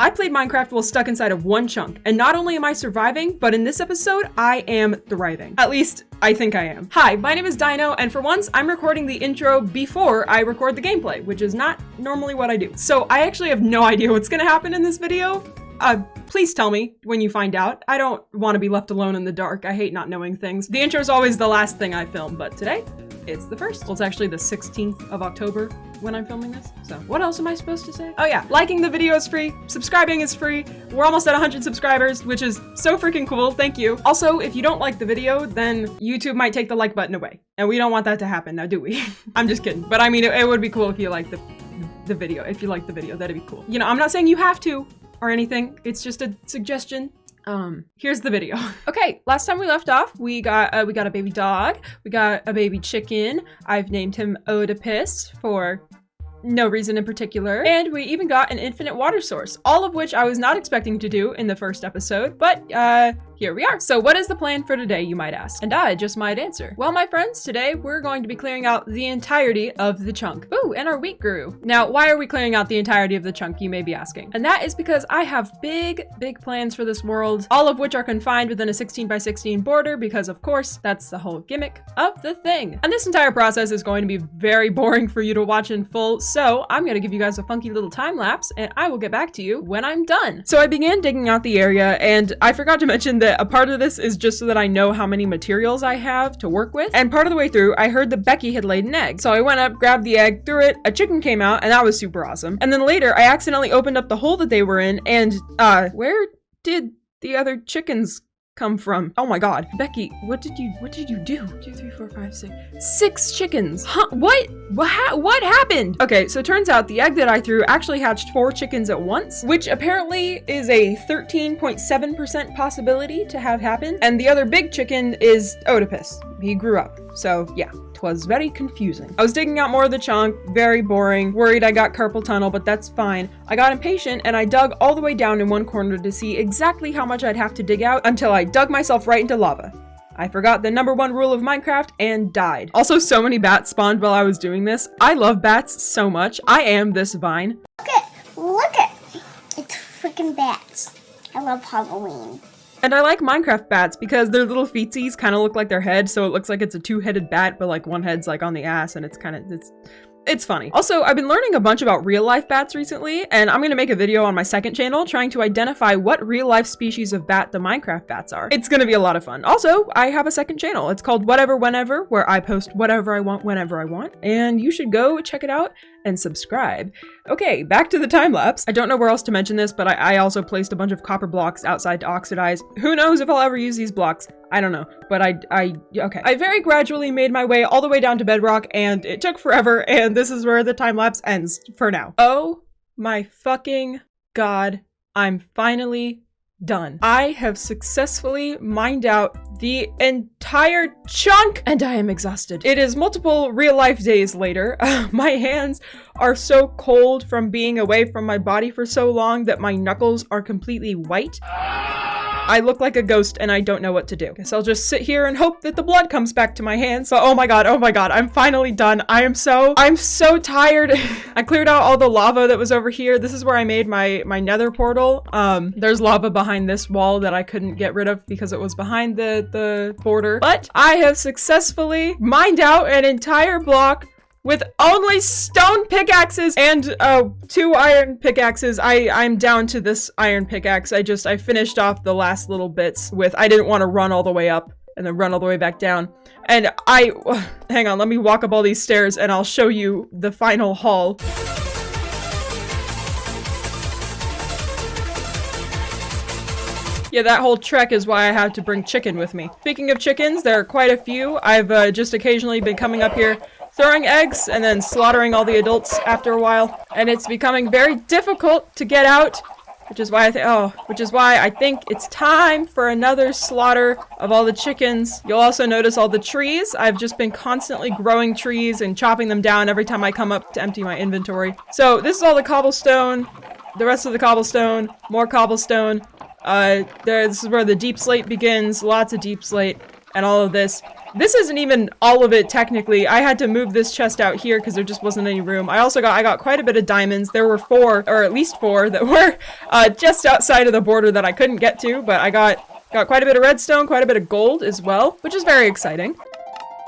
I played Minecraft while stuck inside of one chunk, and not only am I surviving, but in this episode, I am thriving. At least, I think I am. Hi, my name is Dino, and for once, I'm recording the intro before I record the gameplay, which is not normally what I do. So I actually have no idea what's gonna happen in this video. Please tell me when you find out. I don't want to be left alone in the dark. I hate not knowing things. The intro is always the last thing I film, but today, it's the first. Well, it's actually the 16th of October when I'm filming this. So what else am I supposed to say? Oh yeah, liking the video is free, subscribing is free. We're almost at 100 subscribers, which is so freaking cool, thank you. Also, if you don't like the video, then YouTube might take the like button away. And we don't want that to happen, now do we? I'm just kidding. But I mean, it would be cool if you liked the video. If you liked the video, that'd be cool. You know, I'm not saying you have to, or anything. It's just a suggestion. Here's the video. Okay, last time we left off, we got a baby dog, we got a baby chicken. I've named him Oedipus for no reason in particular. And we even got an infinite water source, all of which I was not expecting to do in the first episode, but here we are. So what is the plan for today, you might ask? And I just might answer. Well, my friends, today we're going to be clearing out the entirety of the chunk. Ooh, and our wheat grew. Now, why are we clearing out the entirety of the chunk, you may be asking? And that is because I have big plans for this world, all of which are confined within a 16x16 border, because of course, that's the whole gimmick of the thing. And this entire process is going to be very boring for you to watch in full, so I'm gonna give you guys a funky little time lapse, and I will get back to you when I'm done. So I began digging out the area, and I forgot to mention that a part of this is just so that I know how many materials I have to work with. And part of the way through, I heard that Becky had laid an egg. So I went up, grabbed the egg, threw it, a chicken came out, and that was super awesome. And then later, I accidentally opened up the hole that they were in, and where did the other chickens come from? Oh my god. Becky, what did you do? 2, 3, 4, 5, 6. 6 chickens. Huh? What happened? Okay, so it turns out the egg that I threw actually hatched 4 chickens at once, which apparently is a 13.7% possibility to have happen. And the other big chicken is Oedipus. He grew up. So yeah. Was very confusing. I was digging out more of the chunk, very boring, worried I got carpal tunnel, but that's fine. I got impatient and I dug all the way down in one corner to see exactly how much I'd have to dig out until I dug myself right into lava. I forgot the #1 rule of Minecraft and died. Also, so many bats spawned while I was doing this. I love bats so much. I am this vine. Look at, it's freaking bats. I love Halloween. And I like Minecraft bats because their little feetsies kind of look like their head, so it looks like it's a 2-headed bat, but like one head's like on the ass, and it's funny. Also, I've been learning a bunch about real-life bats recently, and I'm gonna make a video on my second channel trying to identify what real-life species of bat the Minecraft bats are. It's gonna be a lot of fun. Also, I have a second channel. It's called Whatever Whenever, where I post whatever I want whenever I want, and you should go check it out and subscribe. Okay, back to the time lapse. I don't know where else to mention this, but I also placed a bunch of copper blocks outside to oxidize. Who knows if I'll ever use these blocks? I don't know, but okay. I very gradually made my way all the way down to bedrock, and it took forever, and this is where the time lapse ends for now. Oh my fucking god, I'm finally done. I have successfully mined out the entire chunk, and I am exhausted. It is multiple real-life days later. My hands are so cold from being away from my body for so long that my knuckles are completely white. I look like a ghost and I don't know what to do. Guess I'll just sit here and hope that the blood comes back to my hands. So, oh my god, I'm finally done. I'm so tired. I cleared out all the lava that was over here. This is where I made my nether portal. There's lava behind this wall that I couldn't get rid of because it was behind the border. But I have successfully mined out an entire block with only stone pickaxes and 2 iron pickaxes. I'm down to this iron pickaxe. I finished off the last little bits with, I didn't want to run all the way up and then run all the way back down. And hang on, let me walk up all these stairs and I'll show you the final haul. Yeah, that whole trek is why I had to bring chicken with me. Speaking of chickens, there are quite a few. I've just occasionally been coming up here, throwing eggs, and then slaughtering all the adults after a while. And it's becoming very difficult to get out, which is why I think it's time for another slaughter of all the chickens. You'll also notice all the trees. I've just been constantly growing trees and chopping them down every time I come up to empty my inventory. So this is all the cobblestone, the rest of the cobblestone, more cobblestone. This is where the deep slate begins, lots of deep slate. and all of this. This isn't even all of it technically. I had to move this chest out here because there just wasn't any room. I got quite a bit of diamonds. There were 4, or at least 4, that were just outside of the border that I couldn't get to, but I got quite a bit of redstone, quite a bit of gold as well, which is very exciting.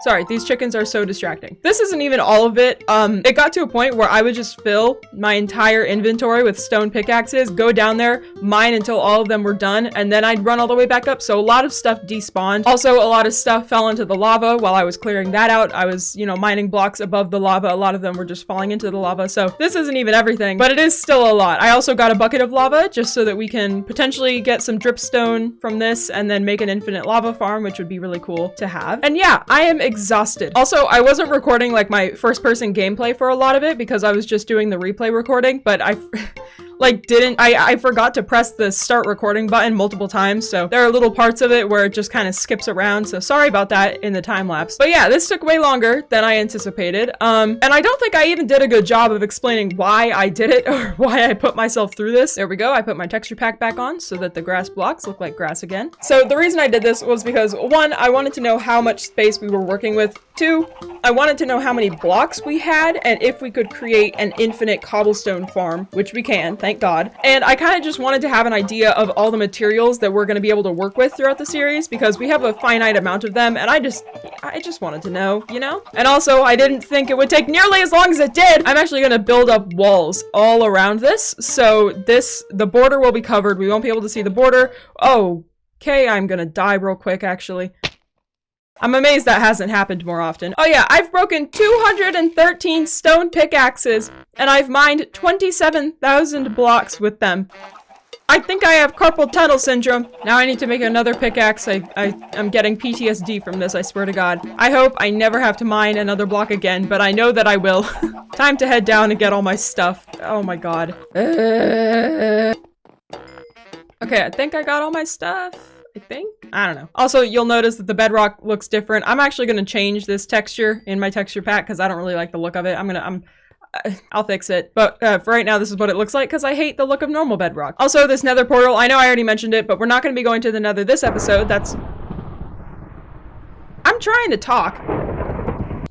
Sorry, these chickens are so distracting. This isn't even all of it. It got to a point where I would just fill my entire inventory with stone pickaxes, go down there, mine until all of them were done, and then I'd run all the way back up. So a lot of stuff despawned. Also, a lot of stuff fell into the lava while I was clearing that out. I was, you know, mining blocks above the lava. A lot of them were just falling into the lava. So this isn't even everything, but it is still a lot. I also got a bucket of lava just so that we can potentially get some dripstone from this and then make an infinite lava farm, which would be really cool to have. And yeah, I am exhausted. Also, I wasn't recording like my first person gameplay for a lot of it because I was just doing the replay recording, but I forgot to press the start recording button multiple times, so there are little parts of it where it just kind of skips around, so sorry about that in the time lapse. But yeah, this took way longer than I anticipated, and I don't think I even did a good job of explaining why I did it or why I put myself through this. There we go, I put my texture pack back on so that the grass blocks look like grass again. So the reason I did this was because 1, I wanted to know how much space we were working with. 2, I wanted to know how many blocks we had and if we could create an infinite cobblestone farm, which we can, thank God. And I kind of just wanted to have an idea of all the materials that we're going to be able to work with throughout the series because we have a finite amount of them, and I just wanted to know, you know? And also, I didn't think it would take nearly as long as it did. I'm actually going to build up walls all around this, so the border will be covered. We won't be able to see the border. Oh, okay, I'm gonna die real quick, actually. I'm amazed that hasn't happened more often. Oh yeah, I've broken 213 stone pickaxes, and I've mined 27,000 blocks with them. I think I have carpal tunnel syndrome. Now I need to make another pickaxe. I'm getting PTSD from this, I swear to God. I hope I never have to mine another block again, but I know that I will. Time to head down and get all my stuff. Oh my God. Okay, I think I got all my stuff. I think? I don't know. Also, you'll notice that the bedrock looks different. I'm actually going to change this texture in my texture pack because I don't really like the look of it. I'll fix it. But for right now, this is what it looks like because I hate the look of normal bedrock. Also, this nether portal, I know I already mentioned it, but we're not going to be going to the nether this episode. I'm trying to talk.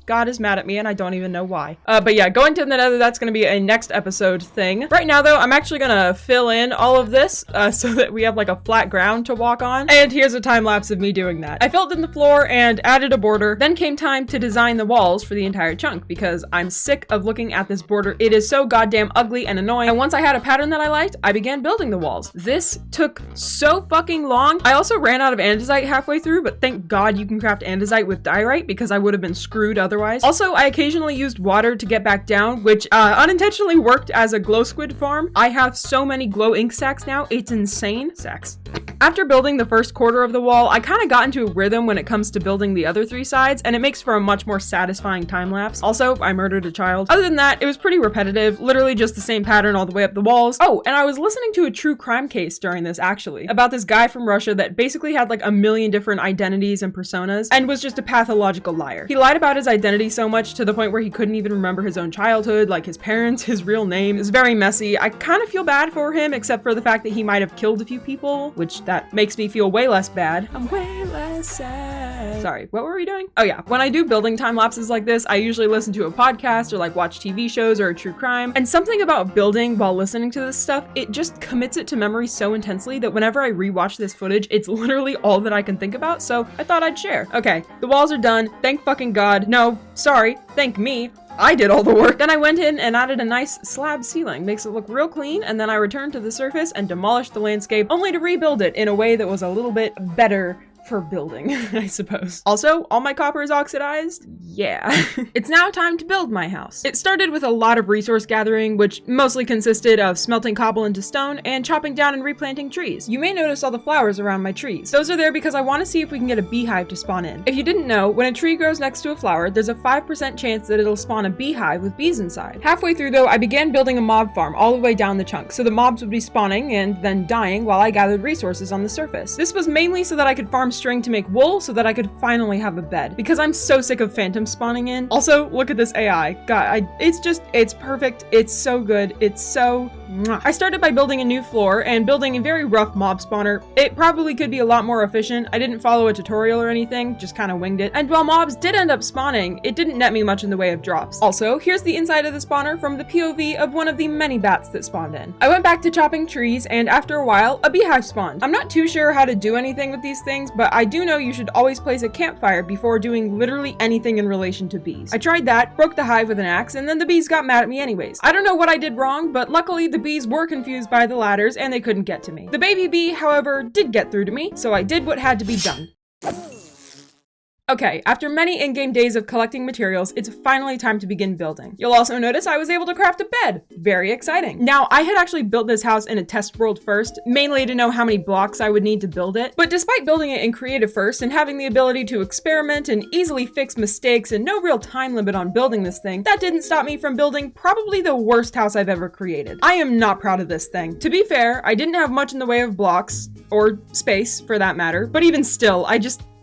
God is mad at me and I don't even know why. But yeah, going to the nether, that's gonna be a next episode thing. Right now though, I'm actually gonna fill in all of this so that we have like a flat ground to walk on. And here's a time lapse of me doing that. I filled in the floor and added a border. Then came time to design the walls for the entire chunk because I'm sick of looking at this border. It is so goddamn ugly and annoying. And once I had a pattern that I liked, I began building the walls. This took so fucking long. I also ran out of andesite halfway through, but thank God you can craft andesite with diorite because I would have been screwed otherwise. Also, I occasionally used water to get back down, which unintentionally worked as a glow squid farm. I have so many glow ink sacks now, it's insane. Sacks. After building the first quarter of the wall, I kind of got into a rhythm when it comes to building the other 3 sides, and it makes for a much more satisfying time lapse. Also, I murdered a child. Other than that, it was pretty repetitive, literally just the same pattern all the way up the walls. Oh, and I was listening to a true crime case during this actually, about this guy from Russia that basically had like a million different identities and personas, and was just a pathological liar. He lied about his identity so much to the point where he couldn't even remember his own childhood, like his parents, his real name. It's very messy. I kind of feel bad for him, except for the fact that he might have killed a few people, which that makes me feel way less bad. I'm way less sad. Sorry, what were we doing? Oh yeah, when I do building time lapses like this, I usually listen to a podcast or like watch TV shows or a true crime. And something about building while listening to this stuff, it just commits it to memory so intensely that whenever I rewatch this footage, it's literally all that I can think about. So I thought I'd share. Okay, the walls are done. Thank fucking God. No, sorry. Thank me. I did all the work. Then I went in and added a nice slab ceiling. Makes it look real clean, and then I returned to the surface and demolished the landscape, only to rebuild it in a way that was a little bit better for building, I suppose. Also, all my copper is oxidized. Yeah. It's now time to build my house. It started with a lot of resource gathering, which mostly consisted of smelting cobble into stone and chopping down and replanting trees. You may notice all the flowers around my trees. Those are there because I want to see if we can get a beehive to spawn in. If you didn't know, when a tree grows next to a flower, there's a 5% chance that it'll spawn a beehive with bees inside. Halfway through though, I began building a mob farm all the way down the chunk, so the mobs would be spawning and then dying while I gathered resources on the surface. This was mainly so that I could farm string to make wool so that I could finally have a bed, because I'm so sick of phantom spawning in. Also, look at this AI. God, it's perfect. It's so good. It's so... Mwah. I started by building a new floor and building a very rough mob spawner. It probably could be a lot more efficient. I didn't follow a tutorial or anything, just kind of winged it. And while mobs did end up spawning, it didn't net me much in the way of drops. Also, here's the inside of the spawner from the POV of one of the many bats that spawned in. I went back to chopping trees, and after a while, a beehive spawned. I'm not too sure how to do anything with these things, but I do know you should always place a campfire before doing literally anything in relation to bees. I tried that, broke the hive with an axe, and then the bees got mad at me anyways. I don't know what I did wrong, but luckily the bees were confused by the ladders and they couldn't get to me. The baby bee, however, did get through to me, so I did what had to be done. Okay, after many in-game days of collecting materials, it's finally time to begin building. You'll also notice I was able to craft a bed. Very exciting. Now, I had actually built this house in a test world first, mainly to know how many blocks I would need to build it. But despite building it in creative first and having the ability to experiment and easily fix mistakes and no real time limit on building this thing, that didn't stop me from building probably the worst house I've ever created. I am not proud of this thing. To be fair, I didn't have much in the way of blocks, or space for that matter, but even still,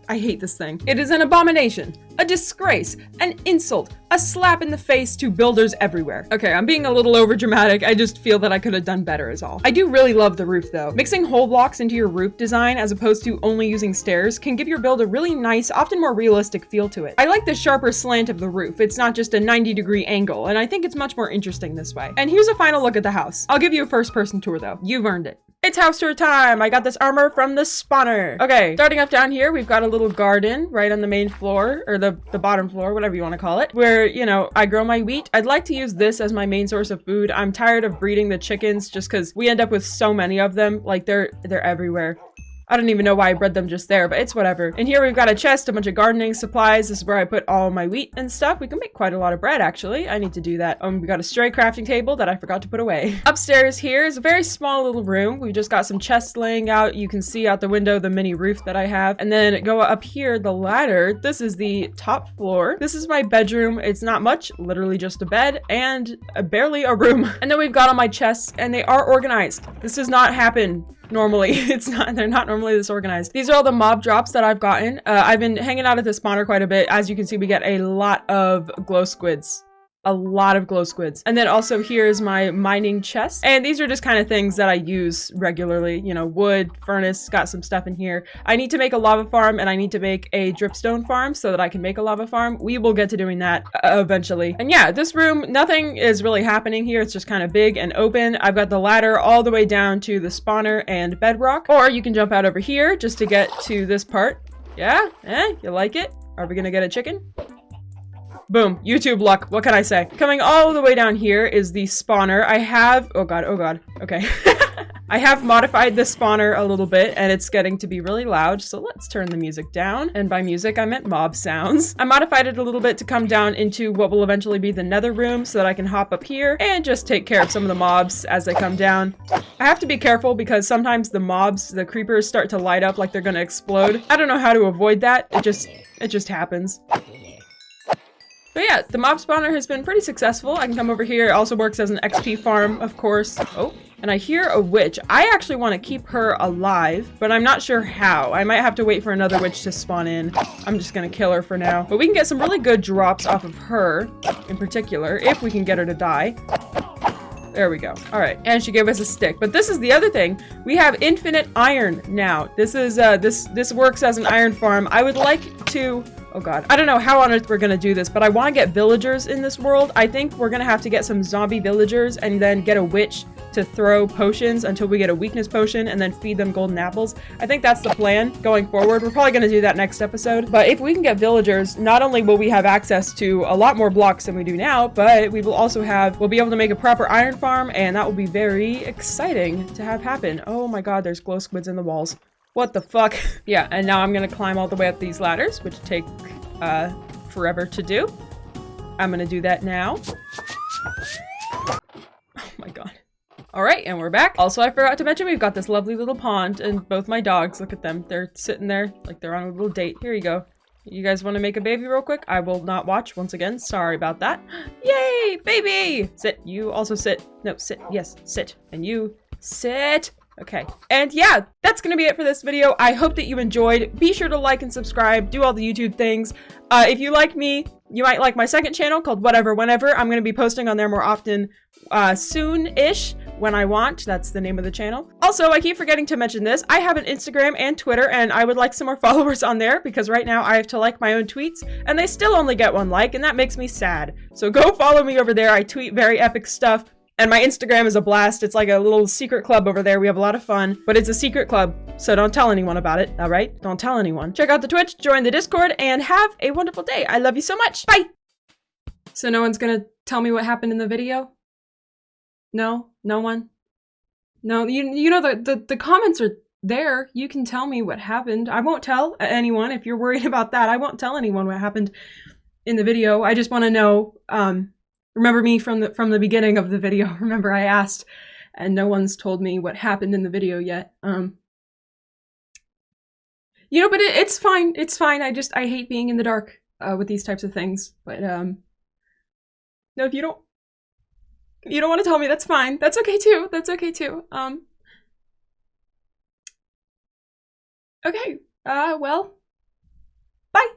I hate this thing. It is an abomination, a disgrace, an insult, a slap in the face to builders everywhere. Okay, I'm being a little overdramatic. I just feel that I could have done better is all. I do really love the roof though. Mixing whole blocks into your roof design as opposed to only using stairs can give your build a really nice, often more realistic feel to it. I like the sharper slant of the roof. It's not just a 90-degree angle, and I think it's much more interesting this way. And here's a final look at the house. I'll give you a first-person tour though. You've earned it. It's house tour time! I got this armor from the spawner. Okay, starting up down here, we've got a little garden right on the main floor, or the bottom floor, whatever you want to call it, where, you know, I grow my wheat. I'd like to use this as my main source of food. I'm tired of breeding the chickens just because we end up with so many of them. Like, they're everywhere. I don't even know why I bred them just there, but it's whatever. And here we've got a chest, a bunch of gardening supplies. This is where I put all my wheat and stuff. We can make quite a lot of bread, actually. I need to do that. We got a stray crafting table that I forgot to put away. Upstairs here is a very small little room. We've just got some chests laying out. You can see out the window the mini roof that I have. And then go up here, the ladder. This is the top floor. This is my bedroom. It's not much, literally just a bed and barely a room. And then we've got all my chests, and they are organized. This does not happen normally. They're not normally this organized. These are all the mob drops that I've gotten. I've been hanging out at the spawner quite a bit. As you can see, we get a lot of glow squids. A lot of glow squids. And then also here's my mining chest. And these are just kind of things that I use regularly. You know, wood, furnace, got some stuff in here. I need to make a lava farm and I need to make a dripstone farm so that I can make a lava farm. We will get to doing that eventually. And yeah, this room, nothing is really happening here. It's just kind of big and open. I've got the ladder all the way down to the spawner and bedrock. Or you can jump out over here just to get to this part. Yeah? You like it? Are we gonna get a chicken? Boom, YouTube luck, what can I say? Coming all the way down here is the spawner. I have, oh god, okay. I have modified the spawner a little bit and it's getting to be really loud, so let's turn the music down. And by music, I meant mob sounds. I modified it a little bit to come down into what will eventually be the nether room so that I can hop up here and just take care of some of the mobs as they come down. I have to be careful because sometimes the mobs, the creepers start to light up like they're gonna explode. I don't know how to avoid that, it just happens. But yeah, the mob spawner has been pretty successful. I can come over here. It also works as an XP farm, of course. Oh, and I hear a witch. I actually want to keep her alive, but I'm not sure how. I might have to wait for another witch to spawn in. I'm just gonna kill her for now. But we can get some really good drops off of her, in particular, if we can get her to die. There we go. All right, and she gave us a stick. But this is the other thing. We have infinite iron now. This is this works as an iron farm. I would like to. Oh god. I don't know how on earth we're gonna do this, but I want to get villagers in this world. I think we're gonna have to get some zombie villagers and then get a witch to throw potions until we get a weakness potion and then feed them golden apples. I think that's the plan going forward. We're probably gonna do that next episode. But if we can get villagers, not only will we have access to a lot more blocks than we do now, but we will also we'll be able to make a proper iron farm, and that will be very exciting to have happen. Oh my god, there's glow squids in the walls. What the fuck? Yeah, and now I'm gonna climb all the way up these ladders, which take forever to do. I'm gonna do that now. Oh my god. All right, and we're back. Also, I forgot to mention we've got this lovely little pond, and both my dogs, look at them. They're sitting there like they're on a little date. Here you go. You guys want to make a baby real quick? I will not watch once again. Sorry about that. Yay, baby! Sit. You also sit. No, sit. Yes, sit. And you sit. Okay, and yeah, that's gonna be it for this video. I hope that you enjoyed. Be sure to like and subscribe, do all the YouTube things. If you like me, you might like my second channel called Whatever Whenever. I'm gonna be posting on there more often soon-ish, when I want. That's the name of the channel. Also, I keep forgetting to mention this. I have an Instagram and Twitter, and I would like some more followers on there because right now I have to like my own tweets, and they still only get 1 like, and that makes me sad. So go follow me over there. I tweet very epic stuff. And my Instagram is a blast. It's like a little secret club over there. We have a lot of fun, but it's a secret club, so don't tell anyone about it, all right? Don't tell anyone. Check out the Twitch, join the Discord, and have a wonderful day. I love you so much. Bye! So no one's gonna tell me what happened in the video? No? No one? No, you know the comments are there. You can tell me what happened. I won't tell anyone if you're worried about that. I won't tell anyone what happened in the video. I just want to know, remember me from the beginning of the video. Remember I asked and no one's told me what happened in the video yet. You know, but it's fine. It's fine. I hate being in the dark with these types of things. But no, if you don't want to tell me, that's fine. That's okay too. That's okay too. Okay. Well, bye.